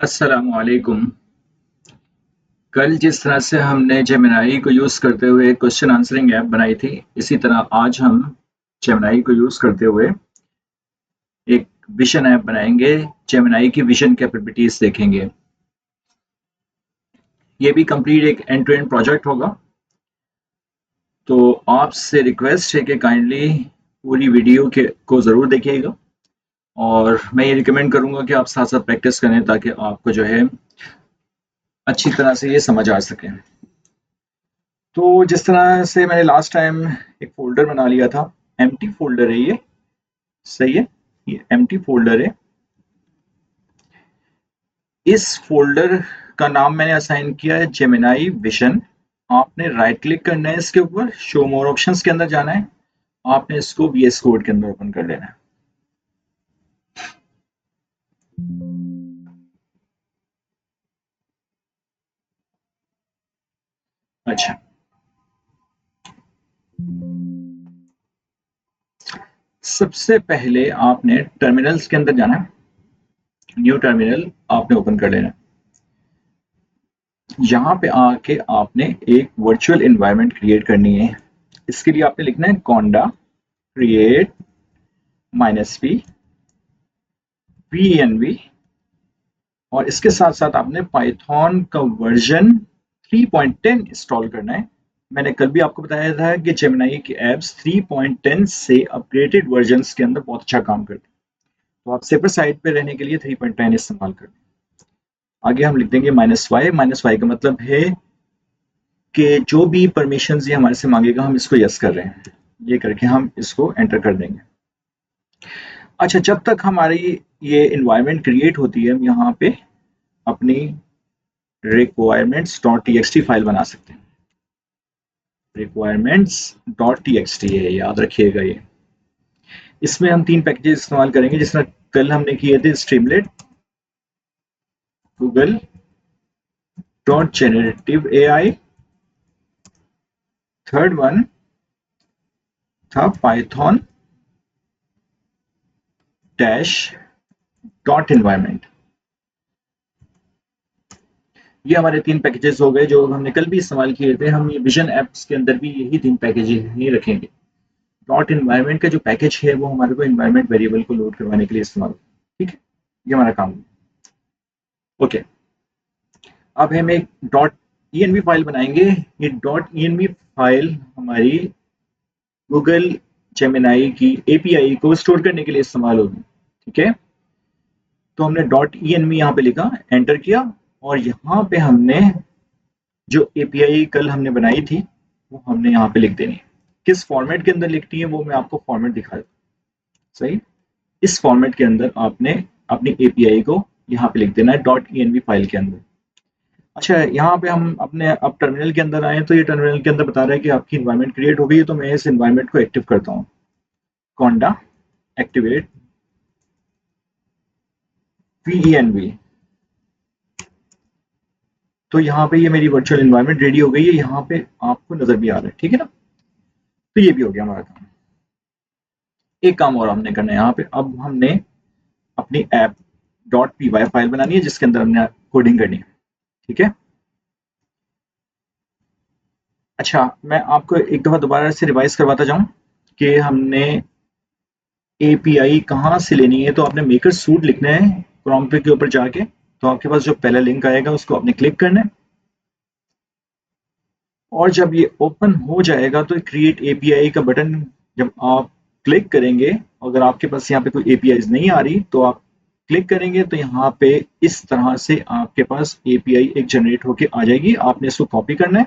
अस्सलामुअलैकुम। कल जिस तरह से हमने जेमिनी को यूज़ करते हुए क्वेश्चन आंसरिंग ऐप बनाई थी, इसी तरह आज हम जेमिनी को यूज़ करते हुए एक विज़न ऐप बनाएंगे। जेमिनी की विज़न कैपेबिलिटीज़ देखेंगे। ये भी कंप्लीट एक एंड टू एंड प्रोजेक्ट होगा। तो आपसे रिक्वेस्ट है कि काइंडली पूरी वीडियो को ज़रूर देखिएगा और मैं ये रिकमेंड करूँगा कि आप साथ-साथ प्रैक्टिस करें ताकि आपको जो है अच्छी तरह से ये समझ आ सके। तो जिस तरह से मैंने लास्ट टाइम एक फ़ोल्डर बना लिया था, एम्प्टी फ़ोल्डर है ये, सही है? ये एम्प्टी फ़ोल्डर है। इस फ़ोल्डर का नाम मैंने असाइन किया है जेमिनी विज़न। आपने राइट क्लिक करना है इसके ऊपर, शो मोर ऑप्शंस के अंदर जाना है। आपने इसको वीएस कोड के अंदर ओपन कर लेना है। अच्छा, सबसे पहले आपने टर्मिनल्स के अंदर जाना है। न्यू टर्मिनल आपने ओपन कर लेना है। यहाँ पे आके आपने एक वर्चुअल एनवायरनमेंट क्रिएट करनी है। इसके लिए आपने लिखना है कॉन्डा क्रिएट -p VNV और इसके साथ साथ आपने पाइथन का वर्जन 3.10 इंस्टॉल करना है। मैंने कल भी आपको बताया था कि जेमिनी की एप्स 3.10 से अपग्रेडेड वर्जन्स के अंदर बहुत अच्छा काम करती है। तो आप सेफर साइड पे रहने के लिए 3.10 इस्तेमाल करें। आगे हम लिख देंगे -y। -y का मतलब है कि जो भी परमिशन ये हमारे से मांगेगा हम इसको यस कर रहे हैं। ये करके हम इसको एंटर कर देंगे। अच्छा, जब तक हमारी ये इन्वायरमेंट क्रिएट होती है हम यहाँ पे अपनी requirements.txt फाइल बना सकते हैं। requirements.txt है, याद रखिएगा ये। इसमें हम 3 पैकेजेस इस्तेमाल करेंगे जिस तरह कल हमने किए थे Streamlit, Google dot generative AI, third one था पाइथन डैश डॉट एनवायरमेंट। ये हमारे 3 पैकेजेस हो गए जो हमने कल भी इस्तेमाल किए थे। हम ये विजन एप्स के अंदर भी यही 3 पैकेजेस ही रखेंगे। डॉट एनवायरमेंट का जो पैकेज है वो हमारे को एनवायरमेंट वेरिएबल को लोड करवाने के लिए इस्तेमाल, ठीक है? ये हमारा काम है। ओके, अब हम एक डॉट env फाइल बनाएंगे। ये डॉट env फाइल हमारी गूगल जेमिनी की एपीआई को स्टोर करने के लिए इस्तेमाल होगी, ठीक है? तो हमने डॉट env यहाँ पे लिखा, एंटर किया और यहाँ पे हमने जो एपीआई कल हमने बनाई थी वो हमने यहाँ पे लिख देनी है। किस फॉर्मेट के अंदर लिखनी है वो मैं आपको फॉर्मेट दिखा देता हूँ, सही? इस फॉर्मेट के अंदर आपने अपनी एपीआई को यहाँ पे लिख देना है डॉट env फाइल के अंदर। अच्छा, यहाँ पे हम अपने अब टर्मिनल के अंदर आए तो ये टर्मिनल के अंदर बता रहा है कि आपकी इन्वायरमेंट क्रिएट हो गई है। तो मैं इस इन्वायरमेंट को एक्टिव करता हूँ। कॉन्डा एक्टिवेट VENV। तो यहाँ पे ये मेरी वर्चुअल इन्वायरमेंट रेडी हो गई है। यहाँ पे आपको नजर भी आ रहा है, ठीक है ना? तो ये भी हो गया हमारा काम। एक काम और हमने करना है यहाँ पे। अब हमने अपनी ऐप डॉट py फाइल बनानी है जिसके अंदर हमने कोडिंग करनी है, ठीक है? अच्छा, मैं आपको एक दफा दोबारा से रिवाइज करवाता जाऊं कि हमने एपीआई कहाँ से लेनी है। तो आपने मेकर सूट लिखना है प्रॉम्प्ट के ऊपर जाके। तो आपके पास जो पहला लिंक आएगा उसको आपने क्लिक करना है और जब ये ओपन हो जाएगा तो क्रिएट एपीआई का बटन जब आप क्लिक करेंगे, अगर आपके पास यहाँ पे कोई एपीआई नहीं आ रही तो आप क्लिक करेंगे तो यहाँ पे इस तरह से आपके पास एपीआई एक जनरेट होके आ जाएगी। आपने इसको कॉपी करना है,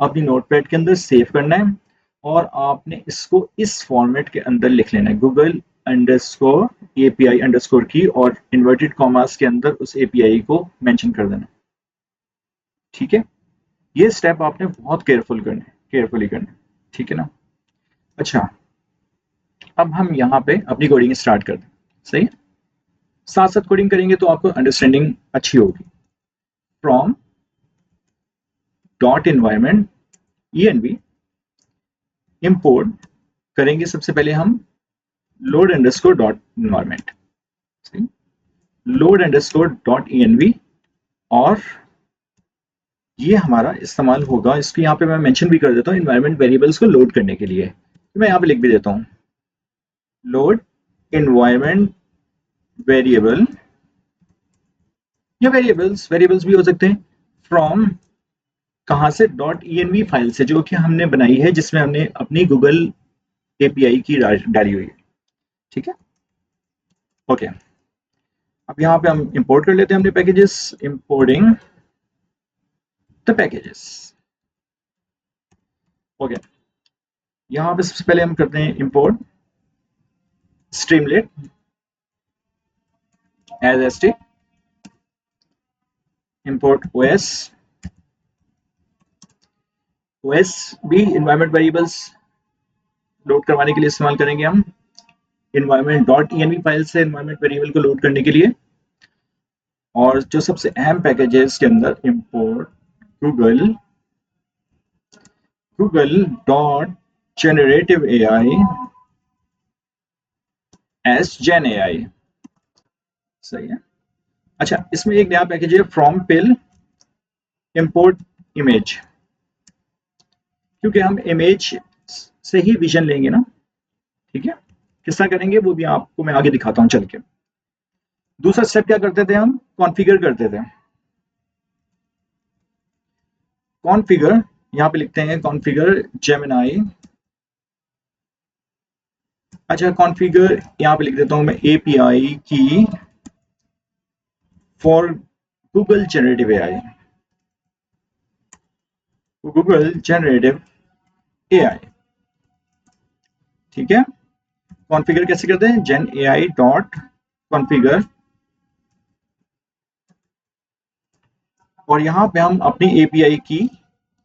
अपनी नोटपैड के अंदर सेव करना है और आपने इसको इस फॉर्मेट के अंदर लिख लेना है, गूगल अंडरस्कोर एपीआई अंडरस्कोर की और इन्वर्टेड कॉमास के अंदर उस एपीआई को मेंशन कर देना, ठीक है? ये स्टेप आपने बहुत केयरफुली करना है, ठीक है ना? अच्छा, अब हम यहाँ पे अपनी कोडिंग स्टार्ट कर दें, सही है? साथ साथ कोडिंग करेंगे तो आपको अंडरस्टैंडिंग अच्छी होगी। From dot environment env import करेंगे सबसे पहले हम load underscore dot environment, load underscore dot env और ये हमारा इस्तेमाल होगा, इसको यहाँ पे मैं मेंशन भी कर देता हूँ, इन्वायरमेंट वेरिएबल्स को लोड करने के लिए। तो मैं यहाँ पे लिख भी देता हूँ, लोड इन्वायरमेंट वेरिएबल या वेरिएबल्स भी हो सकते हैं, फ्रॉम कहाँ से, .env फाइल से, जो कि हमने बनाई है, जिसमें हमने अपनी गूगल एपीआई की डाली हुई है। ठीक है, ओके। अब यहाँ पे हम इंपोर्ट कर लेते हैं अपने packages, importing the packages. Okay, यहाँ पे सबसे पहले हम करते हैं import Streamlit as st, import OS भी इन्वायरमेंट वेरिएबल्स लोड करवाने के लिए इस्तेमाल करेंगे हम, इन्वायरमेंट .env फाइल से इन्वायरमेंट वेरिएबल को लोड करने के लिए। और जो सबसे अहम पैकेज है इसके अंदर, import Google dot generative AI as gen AI. सही है। अच्छा, इसमें एक नया पैकेज है फ्रॉम पिल इंपोर्ट इमेज, क्योंकि हम इमेज से ही विजन लेंगे ना। ठीक है, किस तरह करेंगे वो भी आपको मैं आगे दिखाता हूँ चल के। दूसरा स्टेप क्या करते थे, हम कॉन्फ़िगर करते थे। कॉन्फ़िगर यहाँ पे लिखते हैं, कॉन्फ़िगर जेमिनी। अच्छा, कॉन्फ़िगर यहाँ पे लिख देता हूँ मैं, एपीआई की for Google generative AI, Google generative AI. ठीक है, कॉन्फ़िगर कैसे करते हैं, जेन एआई डॉट कॉन्फ़िगर, और यहाँ पे हम अपनी एपीआई की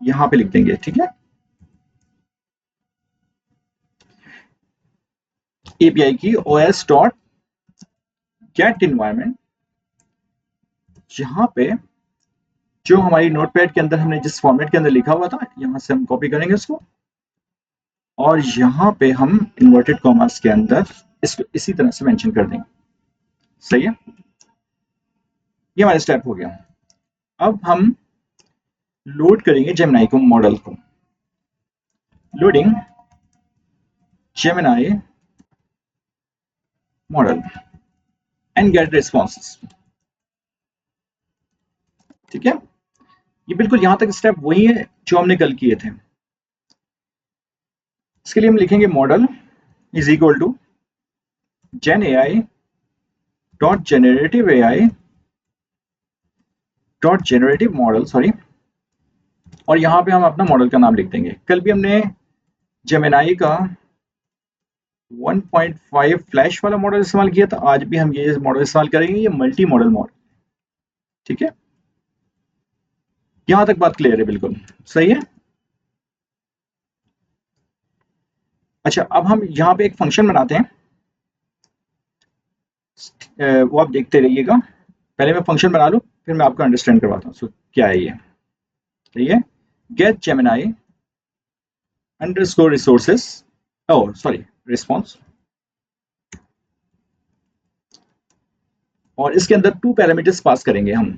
यहाँ पे लिख देंगे। ठीक है, एपीआई की os डॉट गेट इन्वायरमेंट, यहाँ पे जो हमारी नोटपैड के अंदर हमने जिस फॉर्मेट के अंदर लिखा हुआ था, यहाँ से हम कॉपी करेंगे उसको, और यहाँ पे हम इन्वर्टेड कॉमास के अंदर इसको इसी तरह से मेंशन कर देंगे। सही है, ये हमारा स्टेप हो गया। अब हम लोड करेंगे जेमिनी को, मॉडल को। Loading Gemini model and get responses. ठीक है, ये बिल्कुल यहाँ तक स्टेप वही है जो हमने कल किए थे। इसके लिए हम लिखेंगे model is equal to gen AI dot generative AI dot generative model, sorry, और यहाँ पे हम अपना मॉडल का नाम लिख देंगे। कल भी हमने जेमिनी का 1.5 फ्लैश वाला मॉडल इस्तेमाल किया था, आज भी हम ये मॉडल इस्तेमाल करेंगे, ये मल्टी मॉडल मॉडल। ठीक है, यहां तक बात क्लियर है, बिल्कुल सही है। अच्छा, अब हम यहाँ पे एक फंक्शन बनाते हैं, वो आप देखते रहिएगा। पहले मैं फंक्शन बना लूँ, फिर मैं आपको अंडरस्टैंड करवाता हूँ क्या है ये। सही है, get Gemini underscore resources, oh sorry, response, और इसके अंदर 2 पैरामीटर्स पास करेंगे हम।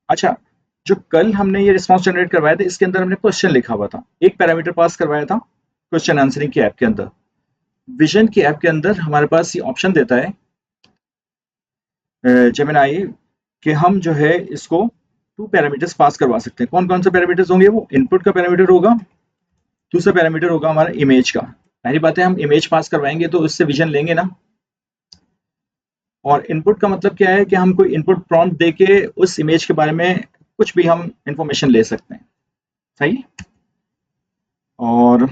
अच्छा, जो कल हमने ये रिस्पॉन्स जनरेट करवाया था, इसके अंदर हमने क्वेश्चन लिखा हुआ था, एक पैरामीटर पास करवाया था क्वेश्चन आंसरिंग के ऐप के अंदर। विजन के ऐप के अंदर हमारे पास ये ऑप्शन देता है जेमिनी कि हम जो है इसको 2 पैरामीटर्स पास करवा सकते हैं। कौन कौन से पैरामीटर्स होंगे, वो इनपुट का पैरामीटर होगा, दूसरा पैरामीटर होगा हमारा इमेज का। पहली बात है, हम इमेज पास करवाएंगे तो उससे विजन लेंगे ना। और इनपुट का मतलब क्या है कि हम कोई इनपुट प्रॉम्प्ट देके उस इमेज के बारे में कुछ भी हम इंफॉर्मेशन ले सकते हैं। सही। और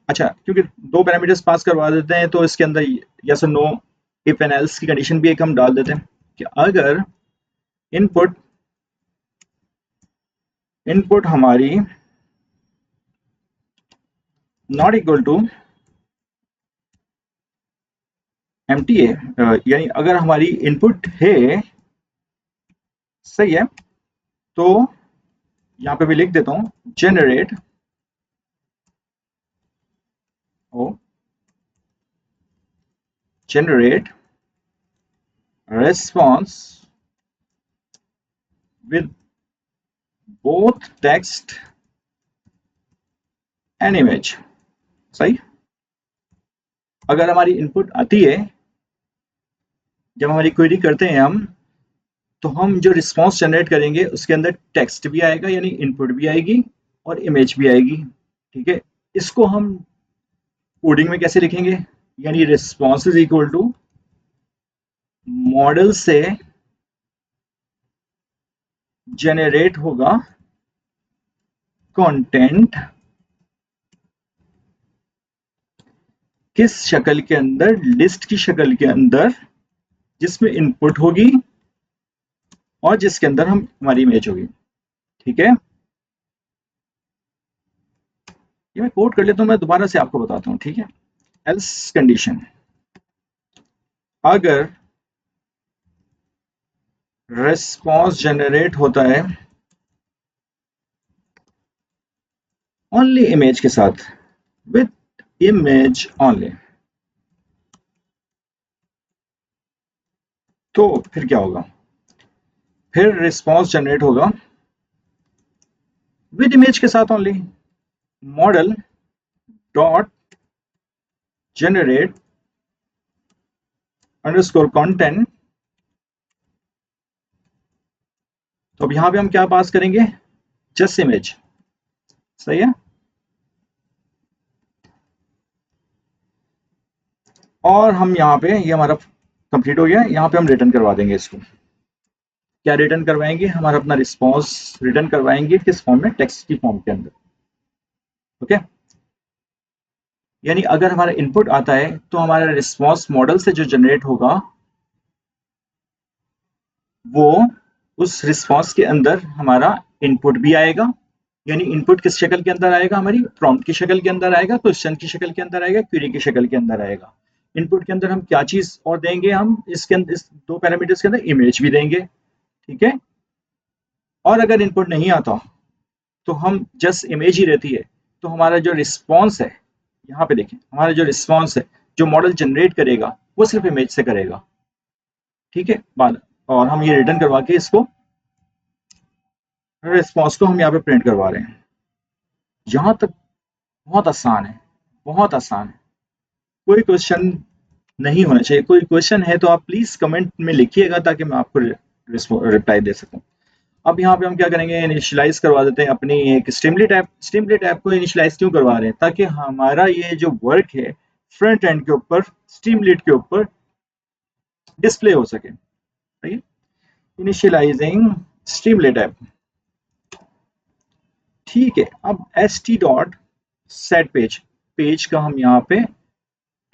अच्छा, क्योंकि 2 पैरामीटर्स पास करवा देते हैं तो इसके अंदर यस और नो, इफ एंड एल्स की कंडीशन भी एक हम डाल देते हैं कि अगर इनपुट हमारी नॉट इक्वल टू एम्प्टी है, यानी अगर हमारी इनपुट है, सही है, तो यहाँ पे भी लिख देता हूँ generate response with both text and image. सही। अगर हमारी इनपुट आती है, जब हमारी क्वेरी करते हैं हम, तो हम जो रिस्पॉन्स जनरेट करेंगे उसके अंदर टेक्स्ट भी आएगा यानी इनपुट भी आएगी और इमेज भी आएगी। ठीक है, इसको हम कोडिंग में कैसे लिखेंगे, यानी response is equal to model से जनरेट होगा कंटेंट किस शक्ल के अंदर, लिस्ट की शक्ल के अंदर, जिसमें इनपुट होगी और जिसके अंदर हम हमारी इमेज होगी। ठीक है, ये मैं कोड कर लेता हूं, मैं दोबारा से आपको बताता हूं। ठीक है, एल्स कंडीशन, अगर रिस्पॉन्स जनरेट होता है ओनली इमेज के साथ, विथ इमेज ओनली, तो फिर क्या होगा, फिर रिस्पॉन्स जनरेट होगा विद इमेज के साथ only. Model dot generate underscore content, तो अब यहां पे हम क्या पास करेंगे, जस्ट इमेज। सही है, और हम यहाँ पे, ये हमारा कंप्लीट हो गया, यहाँ पे हम रिटर्न करवा देंगे इसको। क्या रिटर्न करवाएंगे, हमारा अपना रिस्पॉन्स रिटर्न करवाएंगे, किस फॉर्म में, टेक्स्ट की फॉर्म के अंदर। ओके, यानी अगर हमारा इनपुट आता है तो हमारा रिस्पॉन्स मॉडल से जो जनरेट होगा वो उस रिस्पॉन्स के अंदर हमारा इनपुट भी आएगा, यानी इनपुट किस शक्ल के अंदर आएगा, हमारी प्रॉम्प्ट की शक्ल के अंदर आएगा, क्वेश्चन की शक्ल के अंदर आएगा, क्वेरी की शक्ल के अंदर आएगा। इनपुट के अंदर हम क्या चीज और देंगे, हम इसके अंदर इस दो पैरामीटर्स के अंदर इमेज भी देंगे। ठीक है, और अगर इनपुट नहीं आता तो हम जस्ट इमेज ही रहती है, तो हमारा जो रिस्पॉन्स है, यहाँ पे देखें, हमारा जो रिस्पॉन्स है, जो मॉडल जनरेट करेगा वो सिर्फ इमेज से करेगा। ठीक है, बाद और हम ये रिटर्न करवा के इसको, रिस्पॉन्स को हम यहाँ पे प्रिंट करवा रहे हैं। यहाँ तक बहुत आसान है, बहुत आसान है, कोई क्वेश्चन नहीं होना चाहिए। कोई क्वेश्चन है तो आप प्लीज कमेंट में लिखिएगा ताकि मैं आपको रिप्लाई दे सकूं। अब यहाँ पे हम क्या करेंगे, इनिशियलाइज करवा देते हैं अपनी एक स्ट्रीमलेट ऐप। स्ट्रीमलेट ऐप को इनिशियलाइज क्यों करवा रहे हैं, ताकि हमारा ये जो वर्क है फ्रंट एंड के ऊपर, स्ट्रीमलेट के ऊपर डिस्प्ले हो सके। ठीक है, इनिशियलाइजिंग स्ट्रीमलेट ऐप। ठीक है, अब st dot set page, page का हम यहाँ पे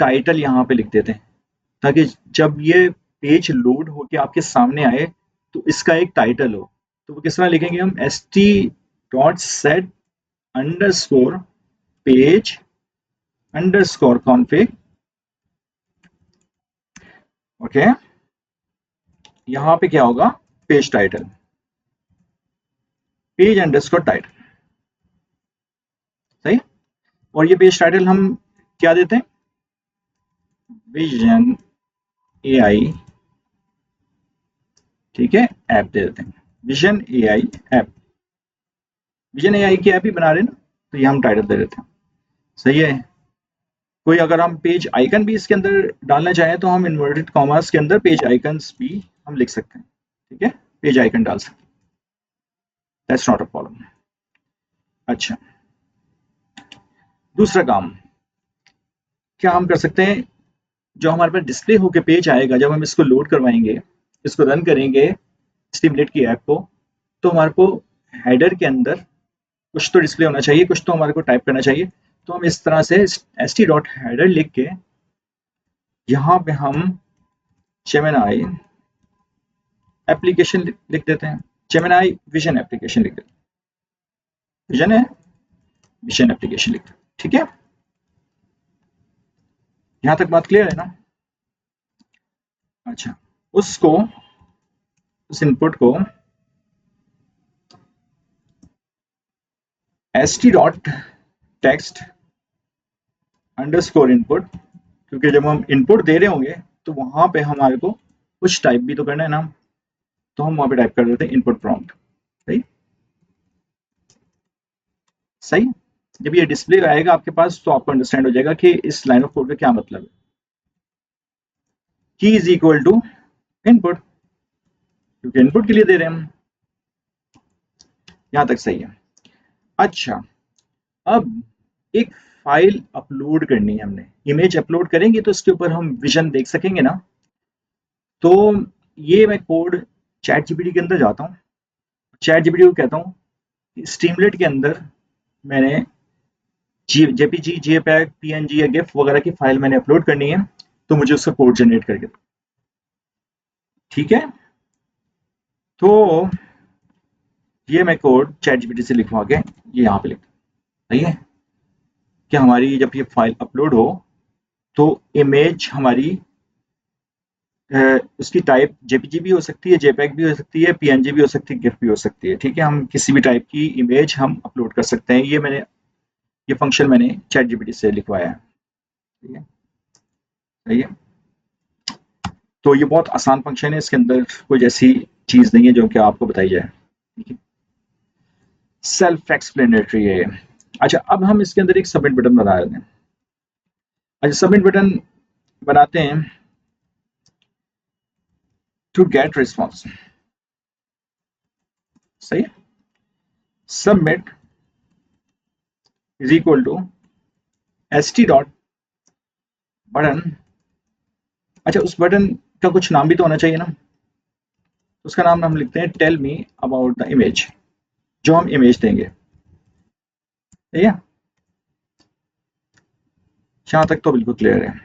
टाइटल यहाँ पे लिख देते हैं, ताकि जब ये पेज लोड होके आपके सामने आए तो इसका एक टाइटल हो। तो वो किस तरह लिखेंगे हम, st dot set underscore page underscore config. Okay, यहाँ पे क्या होगा, page title, page underscore title. सही, और ये पेज टाइटल हम क्या देते हैं, विजन एआई। ठीक है, ऐप दे देते हैं, vision AI app. Vision AI की ऐप ही बना रहे हैं ना, तो ये हम टाइटल दे देते हैं। सही है, कोई अगर हम पेज आइकन भी इसके अंदर डालना चाहें तो हम इन्वर्टेड कॉमर्स के अंदर पेज आइकन्स भी हम लिख सकते हैं। ठीक है, पेज आइकन डाल सकते हैं, दैट्स नॉट अ प्रॉब्लम। अच्छा, दूसरा काम क्या हम कर सकते हैं, जो हमारे पास डिस्प्ले होकर पेज आएगा, जब हम इसको लोड करवाएंगे, इसको रन करेंगे स्टिमुलेट की ऐप को, तो हमारे को हेडर के अंदर कुछ तो डिस्प्ले होना चाहिए, कुछ तो हमारे को टाइप करना चाहिए। तो हम इस तरह से st डॉट हेडर लिख के यहाँ पे हम जेमिनी एप्लीकेशन लिख देते हैं, जेमिनी विजन एप्लीकेशन लिख देते हैं, विजन है, विजन एप्लीकेशन लिख देते हैं। ठीक है, यहाँ तक बात क्लियर है ना। अच्छा, उसको, उस इनपुट को st dot text underscore input, क्योंकि जब हम इनपुट दे रहे होंगे तो वहां पे हमारे को कुछ टाइप भी तो करना है ना, तो हम वहां पे टाइप कर देते हैं इनपुट प्रॉम्प्ट। सही, सही है? जब ये डिस्प्ले आएगा आपके पास तो आपको अंडरस्टैंड हो जाएगा कि इस लाइन ऑफ कोड का क्या मतलब है। की इज इक्वल टू इनपुट, क्योंकि इनपुट के लिए दे रहे हैं हम। यहां तक सही है। अच्छा, अब एक फाइल अपलोड करनी है हमने, इमेज अपलोड करेंगे तो इसके ऊपर हम विजन देख सकेंगे ना। तो ये मैं कोड चैट जीपीटी के अंदर जाता हूँ, चैट जीपीटी को कहता हूँ स्ट्रीमलेट के अंदर मैंने जेपीजी, जेपैग, पीएनजी या गिफ वगैरह की फाइल मैंने अपलोड करनी है, तो मुझे उसका कोड जनरेट करके दो। ठीक है, तो ये मैं कोड चैट जीपीटी से लिखवा के ये यहाँ पे लिख, सही है कि हमारी जब ये फाइल अपलोड हो तो इमेज हमारी उसकी टाइप जेपीजी भी हो सकती है, जेपैग भी हो सकती है, पीएनजी भी हो सकती है, गिफ भी हो सकती है। ठीक है, हम किसी भी टाइप की इमेज हम अपलोड कर सकते हैं। ये फंक्शन मैंने चैट जीपीटी से लिखवाया है। ठीक है, सही है। तो ये बहुत आसान फंक्शन है, इसके अंदर कोई ऐसी चीज नहीं है जो कि आपको बताई जाए। ठीक है, सेल्फ एक्सप्लेनेटरी है ये। अच्छा, अब हम इसके अंदर एक सबमिट बटन बना देते हैं। अच्छा, सबमिट बटन बनाते हैं टू गेट रिस्पॉन्स। सही है, submit is equal to st dot button. अच्छा, उस बटन का कुछ नाम भी तो होना चाहिए ना, तो उसका नाम हम लिखते हैं tell me about the image, जो हम इमेज देंगे। ठीक है, यहाँ तक तो बिल्कुल क्लियर है।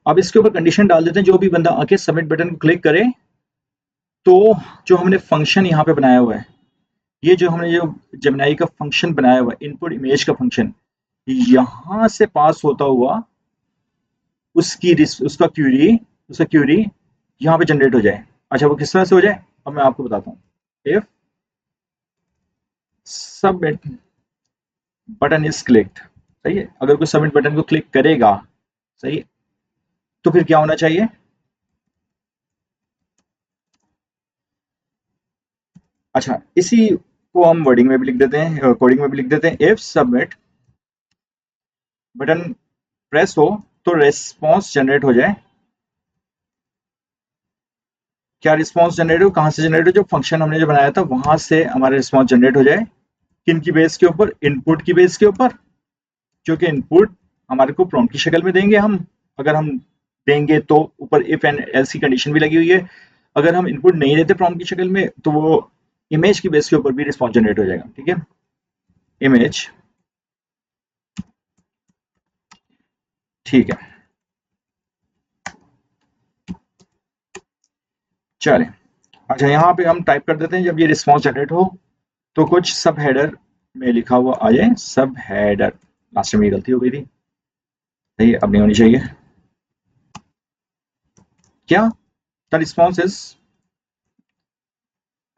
अब इसके ऊपर कंडीशन डाल देते हैं, जो भी बंदा आके सबमिट बटन को क्लिक करे तो जो हमने फंक्शन यहाँ पे बनाया हुआ है, ये जो हमने जो जेमिनाई का फंक्शन बनाया हुआ है, इनपुट इमेज का फंक्शन, यहाँ से पास होता हुआ उसका क्यूरी यहाँ पे जनरेट हो जाए। अच्छा, वो किस तरह से हो जाए अब मैं आपको बताता हूँ। If submit button is clicked, सही है, अगर कोई सबमिट बटन को क्लिक करेगा, सही है, तो फिर क्या होना चाहिए। अच्छा, इसी को हम वर्डिंग में भी लिख देते हैं, कोडिंग में भी लिख देते हैं। इफ सबमिट बटन प्रेस हो तो रेस्पॉन्स जनरेट हो जाए। क्या रिस्पॉन्स जनरेट हो, कहाँ से जनरेट हो, जो फंक्शन हमने जो बनाया था वहां से हमारा रिस्पॉन्स जनरेट हो जाए। किन की बेस के ऊपर, इनपुट की बेस के ऊपर, क्योंकि इनपुट हमारे को प्रॉम्प्ट की शक्ल में देंगे हम, अगर हम देंगे तो ऊपर इफ एंड एल्स की कंडीशन भी लगी हुई है। अगर हम इनपुट नहीं देते प्रॉम्प्ट की शक्ल में तो वो इमेज की बेस के ऊपर भी रिस्पॉन्स जनरेट हो जाएगा। ठीक है, इमेज, ठीक है, चले। अच्छा, यहाँ पे हम टाइप कर देते हैं जब ये रिस्पॉन्स जनरेट हो तो कुछ सब हेडर में लिखा हुआ आ जाए, सब हेडर। लास्ट में ये गलती हो गई थी, सही है, अब नहीं होनी चाहिए। क्या द रिस्पॉन्स इज,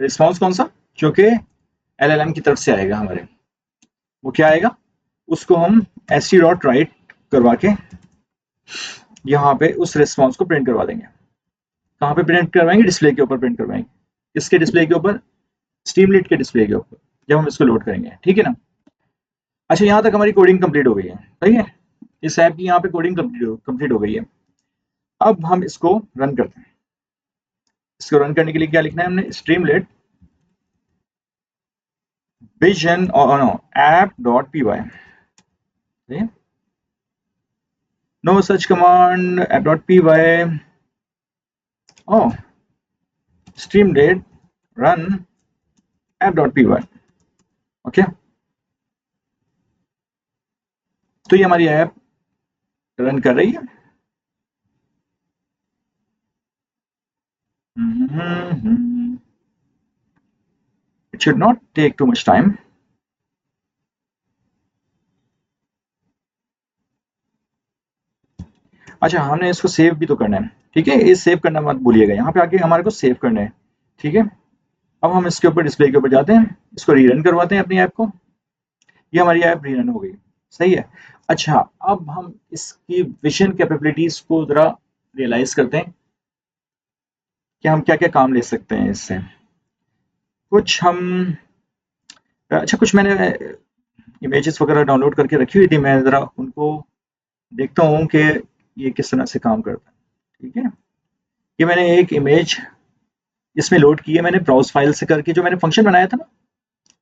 रिस्पॉन्स कौन सा, क्योंकि एलएलएम की तरफ से आएगा हमारे, वो क्या आएगा, उसको हम st डॉट राइट करवा के यहाँ पे उस रिस्पॉन्स को प्रिंट करवा देंगे। कहाँ पे प्रिंट करवाएंगे, डिस्प्ले के ऊपर प्रिंट करवाएंगे। किसके डिस्प्ले के ऊपर, स्ट्रीमलीट के डिस्प्ले के ऊपर, जब हम इसको लोड करेंगे। ठीक है ना। अच्छा, यहाँ तक हमारी कोडिंग कंप्लीट हो गई है, सही है, इस ऐप की यहाँ पे कोडिंग कंप्लीट हो गई है। अब हम इसको रन करते हैं। इसको रन करने के लिए क्या लिखना है हमने, स्ट्रीमलेट विजन और no app dot P Y, no such command app dot P Y, oh Streamlit run app dot P Y. Okay, तो ये हमारी ऐप रन कर रही है। It should not take too much time. अच्छा, हमने इसको सेव भी तो करना है। ठीक है, ये सेव करना मत भूलिएगा, यहाँ पे आके हमारे को सेव करना है। ठीक है, अब हम इसके ऊपर डिस्प्ले के ऊपर जाते हैं, इसको रीरन करवाते हैं अपनी ऐप को। ये हमारी ऐप रीरन हो गई, सही है। अच्छा, अब हम इसकी विजन कैपेबिलिटीज को जरा रियलाइज करते हैं कि हम क्या क्या काम ले सकते हैं इससे। कुछ हम, अच्छा कुछ मैंने इमेजेस वगैरह डाउनलोड करके रखी हुई थी, मैं ज़रा उनको देखता हूँ कि ये किस तरह से काम करता है। ठीक है, ये मैंने एक इमेज इसमें लोड की है, मैंने ब्राउज़ फाइल से करके, जो मैंने फंक्शन बनाया था ना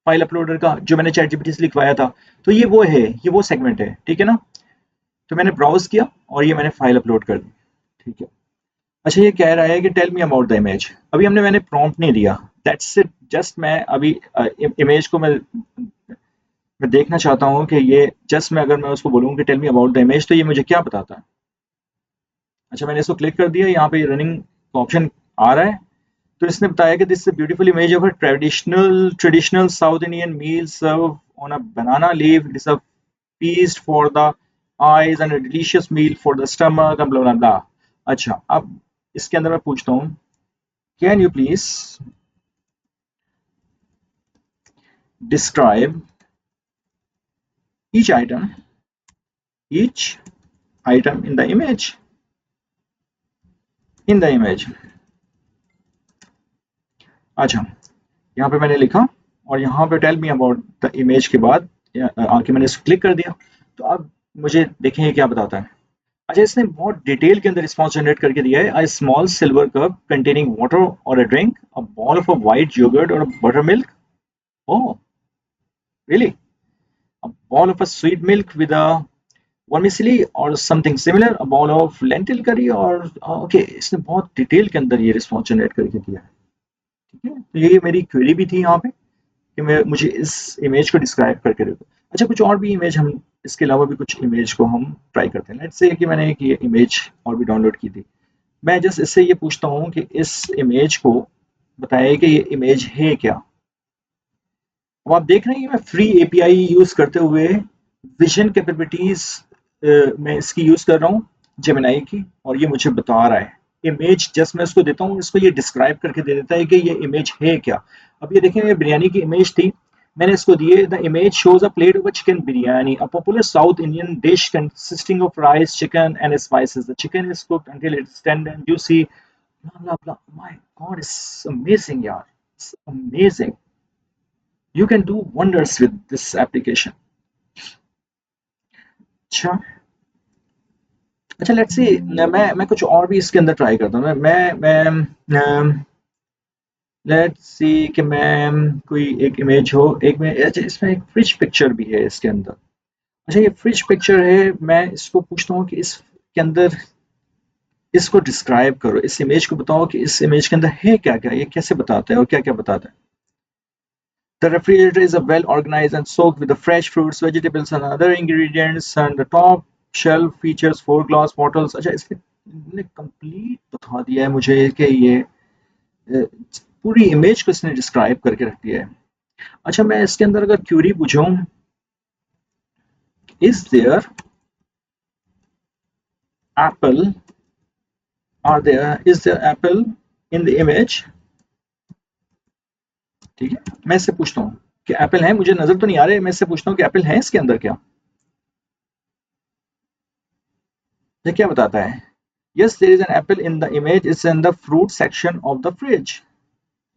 फाइल अपलोडर का, जो मैंने चैट जीपीटी से लिखवाया था, तो ये वो है, ये वो सेगमेंट है, ठीक है ना। तो मैंने ब्राउज़ किया और ये मैंने फाइल अपलोड कर दी। ठीक है, अच्छा ये कह रहा है कि tell me about the image. अभी हमने मैंने प्रॉम्प्ट नहीं दिया, दैट्स इट। जस्ट मैं अभी इमेज को मैं देखना चाहता हूँ कि ये जस्ट मैं अगर मैं उसको बोलूँ कि tell me about the image, तो ये मुझे क्या बताता है। अच्छा मैंने इसको क्लिक कर दिया, यहाँ पे रनिंग का ऑप्शन आ रहा है। तो इसने बताया कि this is a beautiful image of a traditional South Indian meal serve on a banana leaf. It is a feast for the eyes and a delicious meal for the stomach and blah blah blah. अच्छा अब इसके अंदर मैं पूछता हूँ, can you please describe each item each item in the image। अच्छा यहाँ पे मैंने लिखा और यहाँ पे tell me about the image के बाद आके मैंने इसको क्लिक कर दिया। तो अब मुझे देखें ये क्या बताता है। अच्छा इसने बहुत डिटेल के अंदर रिस्पॉन्स जनरेट करके दिया है। A small silver cup containing water और a drink, a ball of a white yogurt और buttermilk. Oh really, a ball of a sweet milk with a vermicelli or something similar, a bowl of lentil curry और okay इसने बहुत detail के अंदर ये response generate करके दिया है। ठीक है, तो ये मेरी क्वेरी भी थी यहाँ पे कि मैं मुझे इस इमेज को डिस्क्राइब करके दे दो। अच्छा कुछ और भी इमेज हम इसके अलावा भी कुछ इमेज को हम ट्राई करते हैं। लेट्स से कि मैंने एक ये इमेज और भी डाउनलोड की थी, मैं जस्ट इससे ये पूछता हूँ कि इस इमेज को बताया कि ये इमेज है क्या। अब आप देख रहे हैं मैं फ्री एपीआई यूज करते हुए विजन कैपेबिलिटीज में इसकी यूज कर रहा हूँ जेमिनाई की, और ये मुझे बता रहा है इमेज। जस्ट मैं उसको देता हूँ, इसको ये डिस्क्राइब करके दे देता है कि ये इमेज है क्या। अब ये देखें, ये बिरयानी की इमेज थी, मैंने इसको दिए the image shows a plate of a chicken biryani, a popular south Indian dish consisting of rice, chicken and spices. The chicken is cooked until it's tender and juicy. Blah blah blah. My God, it's amazing, यार. It's amazing. You can do wonders with this application. अच्छा अच्छा let's see, मैं कुछ और भी इसके अंदर try करता हूँ। मैं लेट्स सी कि मैं कोई एक इमेज हो, एक में अच्छा इसमें एक फ्रिज पिक्चर भी है इसके अंदर। अच्छा ये फ्रिज पिक्चर है, मैं इसको पूछता हूँ कि इसके अंदर इसको डिस्क्राइब करो, इस इमेज को बताओ कि इस इमेज के अंदर है क्या क्या, ये कैसे बताता है और क्या क्या बताता है। The refrigerator is well organized and stocked with the fresh fruits, vegetables, and other ingredients. And the top shelf features 4 glass bottles. अच्छा इसने कंप्लीट बता दिया है मुझे कि ये पूरी इमेज को इसने डिस्क्राइब करके रख दिया है। अच्छा मैं इसके अंदर अगर क्यूरी पूछूं, is there apple, are there is there apple in the image. ठीक है, मैं इससे पूछता हूँ कि एप्पल है, मुझे नजर तो नहीं आ रहे, मैं इससे पूछता हूँ कि एप्पल है इसके अंदर क्या। ये क्या बताता है। Yes, there is an apple in the image. It's in the fruit section of the fridge.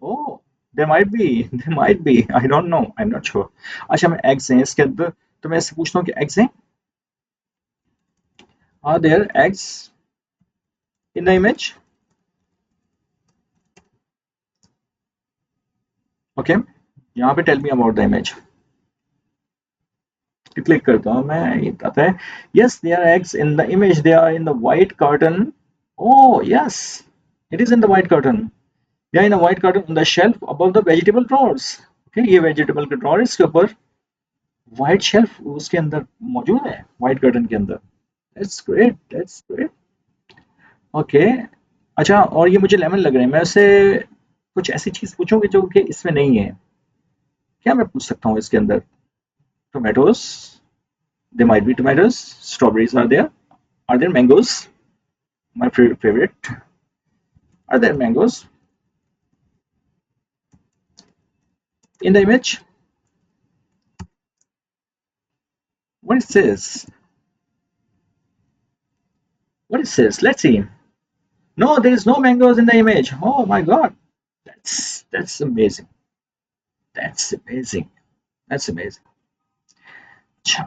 Oh, there might be. There might be. I don't know. I'm not sure. अच्छा मैं eggs हैं इसके अंदर, तो मैं इससे पूछता हूँ कि eggs हैं। Are there eggs in the image? Okay. यहाँ पे tell me about the image. Click करता हूँ मैं, ये आता है yes there are eggs in the image. They are in the white carton. Oh yes, it is in the white carton. They are in the white carton on the shelf above the vegetable drawers. Okay, ये vegetable के drawer इसके ऊपर white shelf उसके अंदर मौजूद है, white curtain के अंदर। That's great, that's great. Okay अच्छा और ये मुझे लेमन लग रहे हैं, मैं उससे कुछ ऐसी चीज पूछूंगी जो कि इसमें नहीं है। क्या मैं पूछ सकता हूँ इसके अंदर। Tomatoes, they might be tomatoes. Strawberries are there mangoes, my favourite, are there mangoes in the image. What is this, what is this, let's see. No there is no mangoes in the image. Oh my God, that's amazing, that's amazing, that's amazing। अच्छा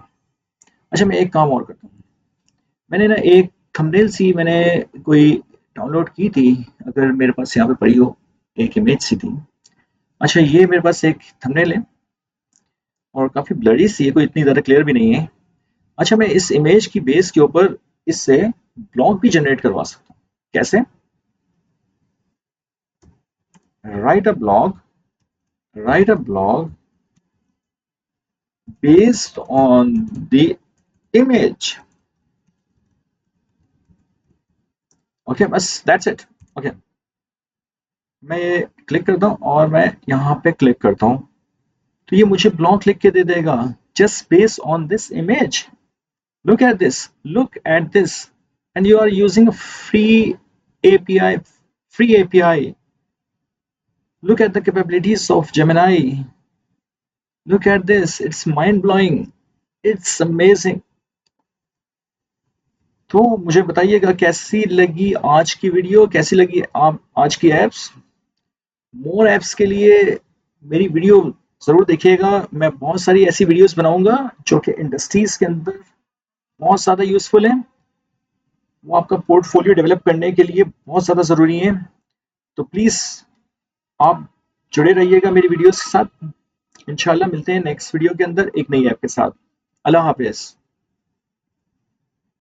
अच्छा, मैं एक काम और करता हूँ। मैंने ना एक थंबनेल सी मैंने कोई डाउनलोड की थी, अगर मेरे पास यहाँ पे पड़ी हो, एक इमेज सी थी। अच्छा, ये मेरे पास एक थंबनेल है और काफ़ी ब्लरी सी है, कोई इतनी ज़्यादा क्लियर भी नहीं है। अच्छा, मैं इस इमेज की बेस के ऊपर इससे ब्लॉग भी जनरेट करवा सकता हूँ। कैसे? Right a blog, right a blog based on the image. Okay, बस दैट्स इट। ओके, मैं ये क्लिक करता हूँ और मैं यहाँ पे क्लिक करता हूँ, तो ये मुझे ब्लॉक लिख के दे देगा, just based on this image. Look at this, look at this, and you are using free API, free API. Look at the capabilities of Gemini. Look at this, it's mind blowing, it's amazing. तो मुझे बताइएगा कैसी लगी आज की video, कैसी लगी आप आज की एप्स। मोर ऐप्स के लिए मेरी वीडियो ज़रूर देखिएगा। मैं बहुत सारी ऐसी वीडियोस बनाऊंगा जो कि इंडस्ट्रीज के अंदर बहुत ज़्यादा यूज़फुल हैं, वो आपका पोर्टफोलियो डेवलप करने के लिए बहुत ज़्यादा ज़रूरी है। तो प्लीज़ आप जुड़े रहिएगा मेरी वीडियोस के साथ। इंशाल्लाह मिलते हैं नेक्स्ट वीडियो के अंदर एक नई ऐप के साथ। अल्लाह हाफिज़।